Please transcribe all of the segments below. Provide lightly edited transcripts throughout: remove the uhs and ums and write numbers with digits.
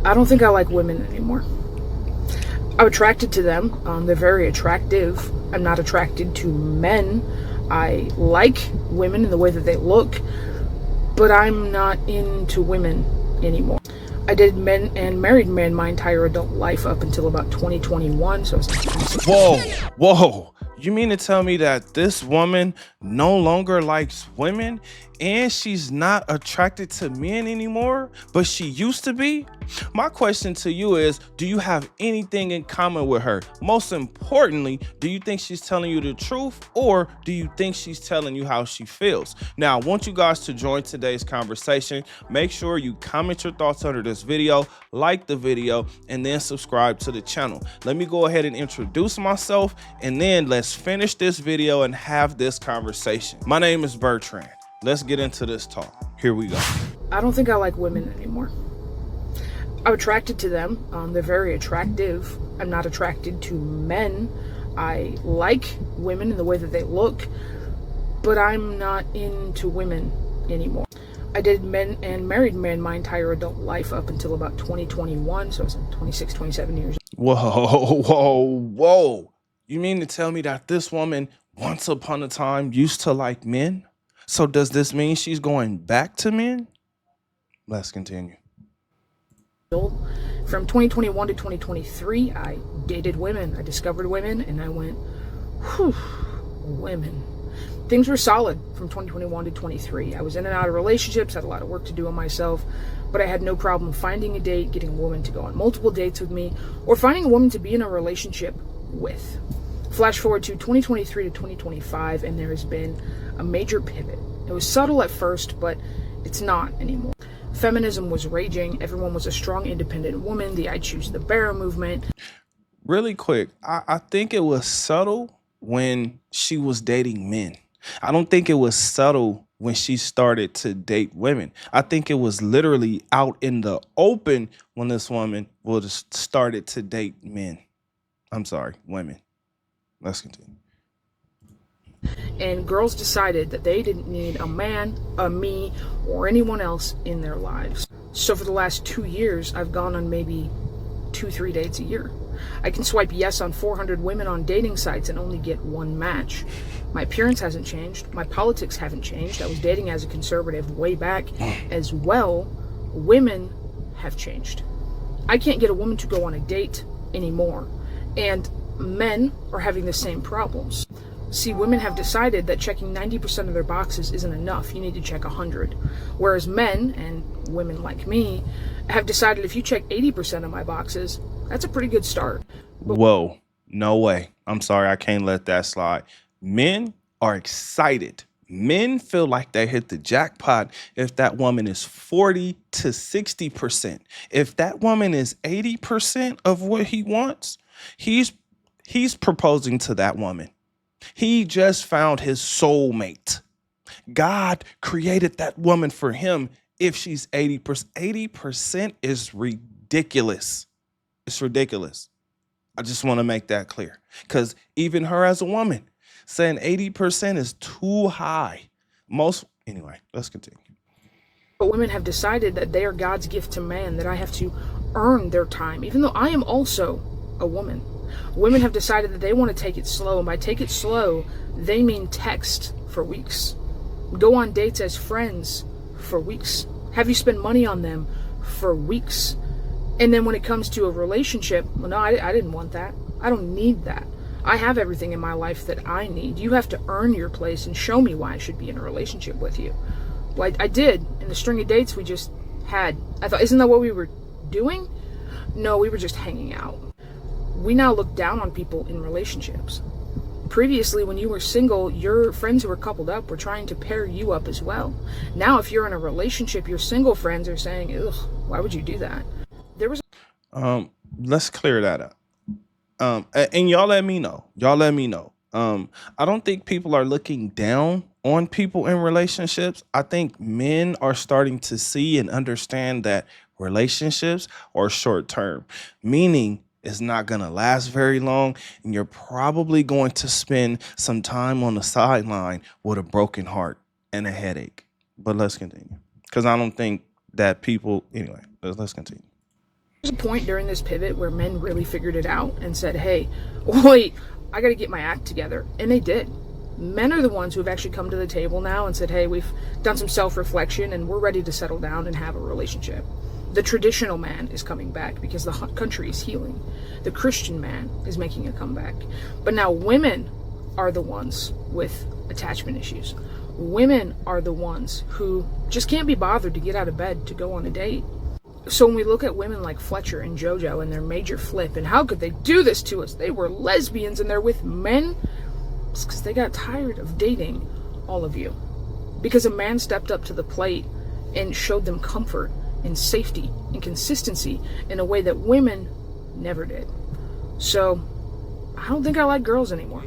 I don't think I like women anymore. I'm attracted to them. They're very attractive. I'm not attracted to men. I like women in the way that they look, but I'm not into women anymore. I dated men and married men my entire adult life up until about 2021. So I was like 26. Whoa, whoa. You mean to tell me that this woman no longer likes women and she's not attracted to men anymore, but she used to be? My question to you is, do you have anything in common with her? Most importantly, do you think she's telling you the truth, or do you think she's telling you how she feels? Now, I want you guys to join today's conversation. Make sure you comment your thoughts under this video, like the video, and then subscribe to the channel. Let me go ahead and introduce myself, and then let's finish this video and have this conversation. My name is Bertrand. Let's get into this talk. Here we go. I don't think I like women anymore. I'm attracted to them. They're very attractive. I'm not attracted to men. I like women in the way that they look, but I'm not into women anymore. I dated men and married men my entire adult life up until about 2021. So I was 26, 27 years. Whoa. You mean to tell me that this woman once upon a time used to like men? So does this mean she's going back to men? Let's continue. Old. From 2021 to 2023, I dated women. I discovered women, and I went, whew, women. Things were solid from 2021 to 23. I was in and out of relationships, had a lot of work to do on myself, but I had no problem finding a date, getting a woman to go on multiple dates with me, or finding a woman to be in a relationship with. Flash forward to 2023 to 2025, and there has been a major pivot. It was subtle at first, but it's not anymore. Feminism was raging. Everyone was a strong, independent woman. The I Choose the Bear movement. Really quick, I think it was subtle when she was dating men. I don't think it was subtle when she started to date women. I think it was literally out in the open when this woman was started to date men. I'm sorry, women. Let's continue. And girls decided that they didn't need a man, a me, or anyone else in their lives. So for the last 2 years, I've gone on maybe 2-3 dates a year. I can swipe yes on 400 women on dating sites and only get one match. My appearance hasn't changed. My politics haven't changed. I was dating as a conservative way back as well. Women have changed. I can't get a woman to go on a date anymore. And men are having the same problems. See, women have decided that checking 90% of their boxes isn't enough. You need to check 100. Whereas men, and women like me, have decided if you check 80% of my boxes, that's a pretty good start. Whoa, no way. I'm sorry, I can't let that slide. Men are excited. Men feel like they hit the jackpot if that woman is 40 to 60%. If that woman is 80% of what he wants, he's proposing to that woman. He just found his soulmate. God created that woman for him if she's 80%. 80% is ridiculous. It's ridiculous. I just want to make that clear. Because even her as a woman saying 80% is too high. Anyway, let's continue. But women have decided that they are God's gift to man, that I have to earn their time, even though I am also a woman. Women have decided that they want to take it slow, and by take it slow, they mean text for weeks. Go on dates as friends for weeks. Have you spend money on them for weeks. And then when it comes to a relationship, well, no, I didn't want that. I don't need that. I have everything in my life that I need. You have to earn your place and show me why I should be in a relationship with you. Well, I did in the string of dates we just had. I thought, isn't that what we were doing? No, we were just hanging out. We now look down on people in relationships. Previously, when you were single, your friends who were coupled up were trying to pair you up as well. Now, if you're in a relationship, your single friends are saying, ugh, why would you do that? There was Let's clear that up. And y'all let me know. I don't think people are looking down on people in relationships. I think men are starting to see and understand that relationships are short term, meaning it's not going to last very long. And you're probably going to spend some time on the sideline with a broken heart and a headache. But let's continue, because I don't think that people, anyway, let's continue. There's a point during this pivot where men really figured it out and said, hey, wait, I got to get my act together. And they did. Men are the ones who have actually come to the table now and said, hey, we've done some self-reflection and we're ready to settle down and have a relationship. The traditional man is coming back because the country is healing. The Christian man is making a comeback. But now women are the ones with attachment issues. Women are the ones who just can't be bothered to get out of bed to go on a date. So when we look at women like Fletcher and JoJo and their major flip, and how could they do this to us? They were lesbians and they're with men. It's because they got tired of dating all of you. Because a man stepped up to the plate and showed them comfort and safety and consistency in a way that women never did. So I don't think I like girls anymore.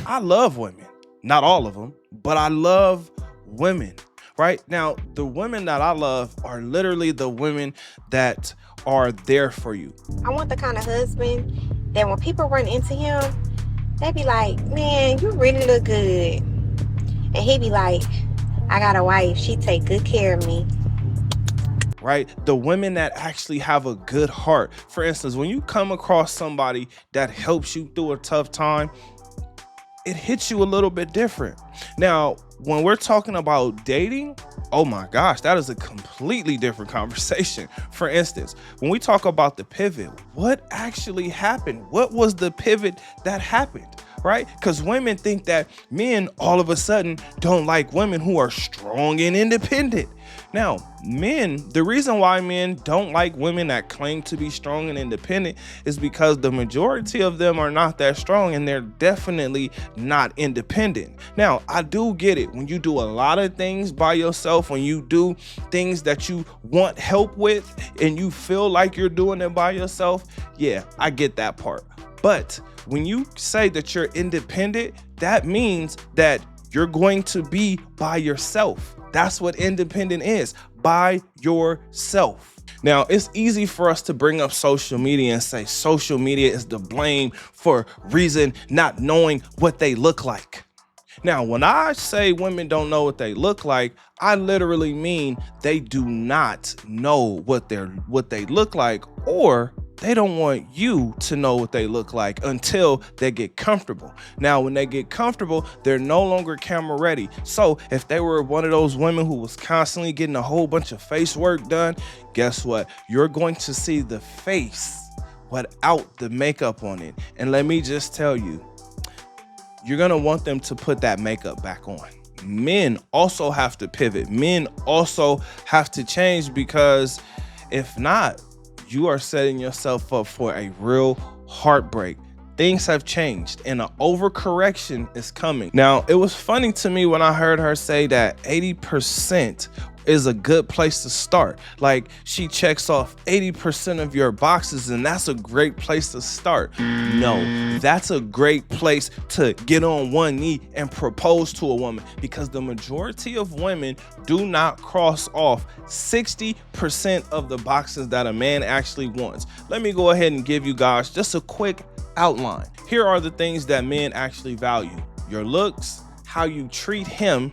I love women. Not all of them, but I love women. Right now, the women that I love are literally the women that are there for you. I want the kind of husband that when people run into him, they be like, man, you really look good. And he be like, I got a wife. She take good care of me. Right? The women that actually have a good heart. For instance, when you come across somebody that helps you through a tough time, it hits you a little bit different. Now, when we're talking about dating, oh my gosh, that is a completely different conversation. For instance, when we talk about the pivot, what actually happened? What was the pivot that happened? Right? Because women think that men all of a sudden don't like women who are strong and independent. Now, men, the reason why men don't like women that claim to be strong and independent is because the majority of them are not that strong and they're definitely not independent. Now, I do get it. When you do a lot of things by yourself, when you do things that you want help with and you feel like you're doing it by yourself, yeah, I get that part. But when you say that you're independent, that means that you're going to be by yourself. That's what independent is, by yourself. Now, it's easy for us to bring up social media and say social media is the blame for reason not knowing what they look like. Now, when I say women don't know what they look like, I literally mean they do not know what they look like, or they don't want you to know what they look like until they get comfortable. Now, when they get comfortable, they're no longer camera ready. So if they were one of those women who was constantly getting a whole bunch of face work done, guess what? You're going to see the face without the makeup on it. And let me just tell you, you're going to want them to put that makeup back on. Men also have to pivot. Men also have to change, because if not, you are setting yourself up for a real heartbreak. Things have changed and an overcorrection is coming. Now, it was funny to me when I heard her say that 80% is a good place to start. Like, she checks off 80% of your boxes, and that's a great place to start. No, that's a great place to get on one knee and propose to a woman, because the majority of women do not cross off 60% of the boxes that a man actually wants. Let me go ahead and give you guys just a quick outline. Here are the things that men actually value: your looks, how you treat him,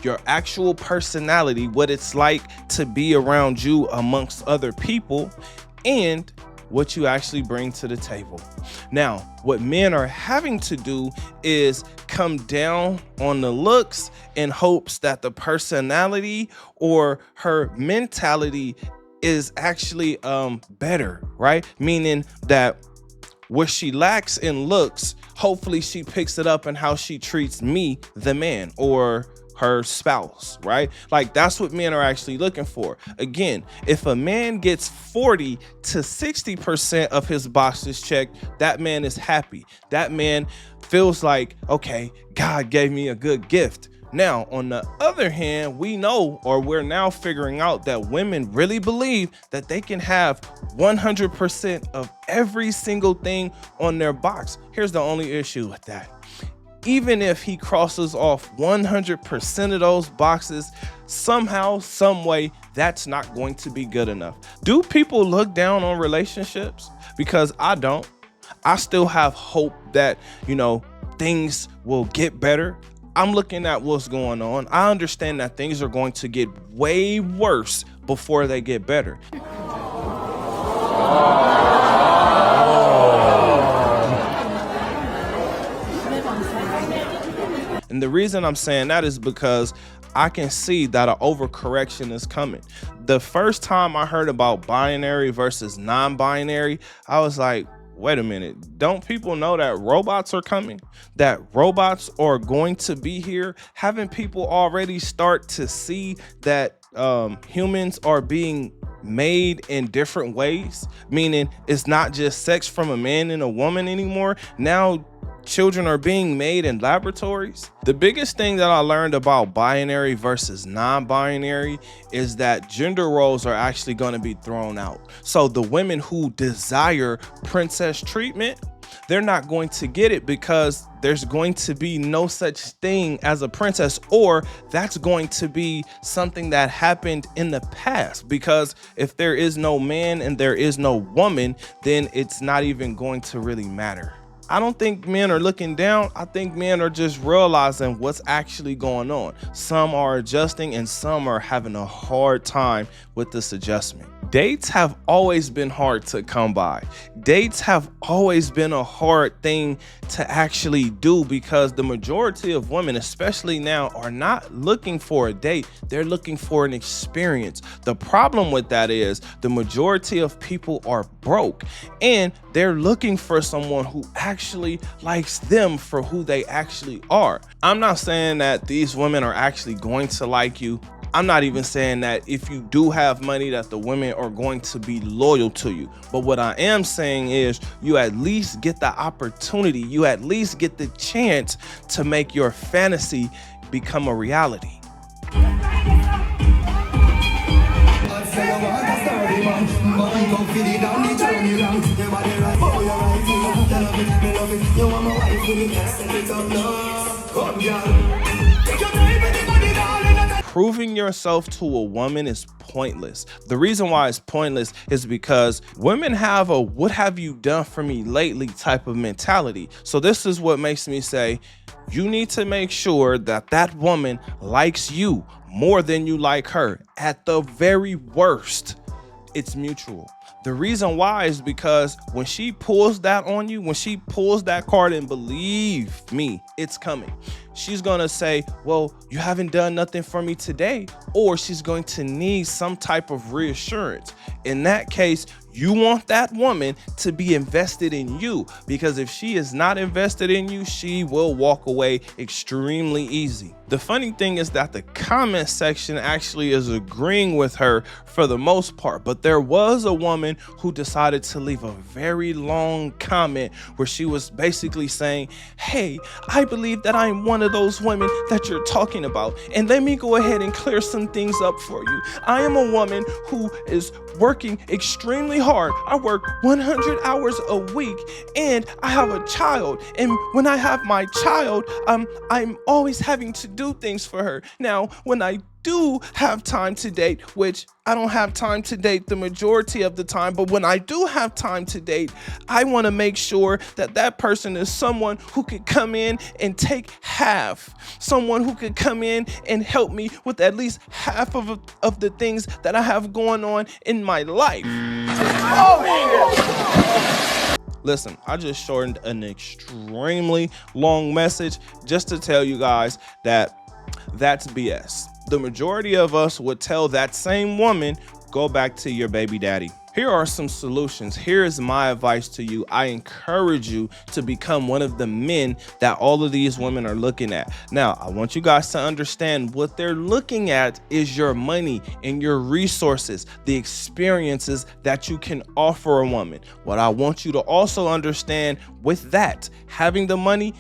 your actual personality, what it's like to be around you amongst other people, and what you actually bring to the table. Now, what men are having to do is come down on the looks in hopes that the personality or her mentality is actually better, right? Meaning that what she lacks in looks, hopefully she picks it up in how she treats me, the man, or her spouse, right? Like, that's what men are actually looking for. Again, if a man gets 40 to 60% of his boxes checked, that man is happy. That man feels like, okay, God gave me a good gift. Now, on the other hand, we know, or we're now figuring out, that women really believe that they can have 100% of every single thing on their box. Here's the only issue with that. Even if he crosses off 100% of those boxes, somehow, some way, that's not going to be good enough. Do people look down on relationships? Because I don't. I still have hope that, things will get better. I'm looking at what's going on. I understand that things are going to get way worse before they get better. And the reason I'm saying that is because I can see that an overcorrection is coming. The first time I heard about binary versus non-binary, I was like, wait a minute, don't people know that robots are coming? That robots are going to be here? Haven't people already start to see that humans are being made in different ways? Meaning it's not just sex from a man and a woman anymore. Now children are being made in laboratories. The biggest thing that I learned about binary versus non-binary is that gender roles are actually going to be thrown out. So the women who desire princess treatment, they're not going to get it because there's going to be no such thing as a princess, or that's going to be something that happened in the past. Because if there is no man and there is no woman, then it's not even going to really matter. I don't think men are looking down. I think men are just realizing what's actually going on. Some are adjusting and some are having a hard time with this adjustment. Dates have always been hard to come by. Dates have always been a hard thing to actually do because the majority of women, especially now, are not looking for a date. They're looking for an experience. The problem with that is the majority of people are broke and they're looking for someone who actually likes them for who they actually are. I'm not saying that these women are actually going to like you. I'm not even saying that if you do have money that the women are going to be loyal to you. But what I am saying is you at least get the opportunity, you at least get the chance to make your fantasy become a reality. Proving yourself to a woman is pointless. The reason why it's pointless is because women have a "what have you done for me lately" type of mentality. So this is what makes me say you need to make sure that that woman likes you more than you like her. At the very worst, it's mutual. The reason why is because when she pulls that on you, when she pulls that card, and believe me, it's coming, she's gonna say, well, you haven't done nothing for me today, or she's going to need some type of reassurance. In that case, you want that woman to be invested in you, because if she is not invested in you, she will walk away extremely easy. The funny thing is that the comment section actually is agreeing with her for the most part, but there was a woman who decided to leave a very long comment where she was basically saying, hey, I believe that I'm one of those women that you're talking about, and let me go ahead and clear some things up for you. I am a woman who is working extremely hard. I work 100 hours a week and I have a child, and when I have my child, I'm always having to do things for her. Now, when I do have time to date, which I don't have time to date the majority of the time, but when I do have time to date, I want to make sure that that person is someone who could come in and take half, someone who could come in and help me with at least half of the things that I have going on in my life. Oh, shit. Listen, I just shortened an extremely long message just to tell you guys that that's BS. The majority of us would tell that same woman, go back to your baby daddy. Here are some solutions. Here is my advice to you. I encourage you to become one of the men that all of these women are looking at. Now, I want you guys to understand what they're looking at is your money and your resources, the experiences that you can offer a woman. What I want you to also understand with that, having the money,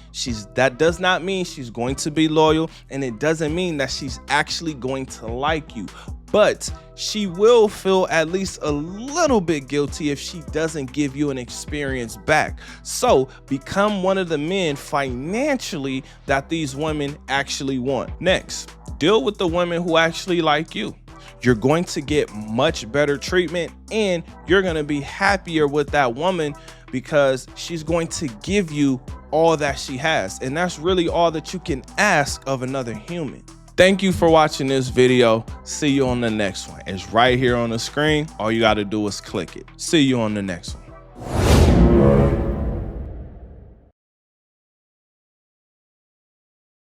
that does not mean she's going to be loyal, and it doesn't mean that she's actually going to like you. But she will feel at least a little bit guilty if she doesn't give you an experience back. So become one of the men financially that these women actually want. Next, deal with the women who actually like you. You're going to get much better treatment, and you're going to be happier with that woman because she's going to give you all that she has. And that's really all that you can ask of another human. Thank you for watching this video. See you on the next one. It's right here on the screen. All you got to do is click it. See you on the next one.